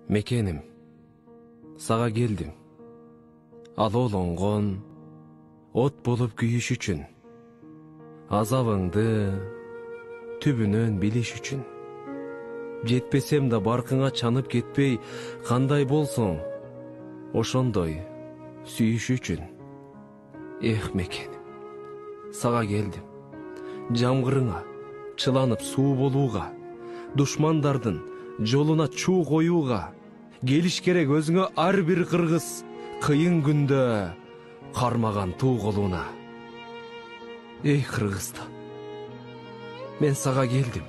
Мекеним, сага келдим. Алоолонгон, от болуп күйүш үчүн. Азабыңды түбүнөн билиш үчүн. Жетпесем да баркыңа чанып кетпей, кандай болсоң, ошондой сүйүш үчүн. Эх, мекеним, сага келдим. Жамгырыңа чыланып суу болууга, душмандардын жолуна чуу коюуга. Келиш керек өзүңө ар бир кыргыз, кыйын күндө кармаган туу колуна. Эй Кыргызстан, мен сага келдим.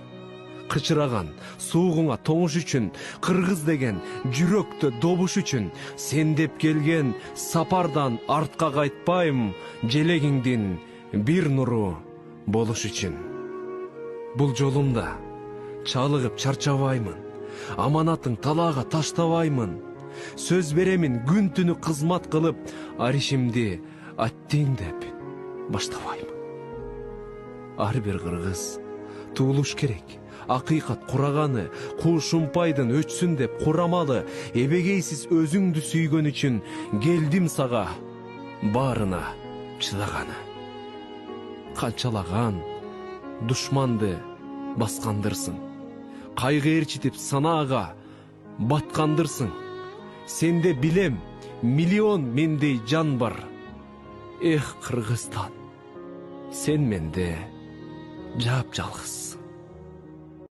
Кычыраган суугуңа тоңуш үчүн, кыргыз деген жүрөктө добуш үчүн. Сен деп келген сапардан артка кайтпайм, желегиңдин бир нуру болуш үчүн. Бул жолумда чалыгып чарчабаймын, аманатың талаага таштабаймын. Сөз беремин күн түнү кызмат кылып, ар ишимди аттең деп баштабаймын. Ар бир кыргыз туулуш керек, акыйкат кураганы, куушумпайдын өчсүн деп курамалы. Эбегейсиз өзүңдү сүйгөн үчүн келдим сага, баарына чыдаганы. Канчалаган душманды баскандырсың, кайгы ээрчитип санаага баткандырсың. Сенде билем, миллион мендей жан бар. Эх, Кыргызстан, сен менде жап жалгыз.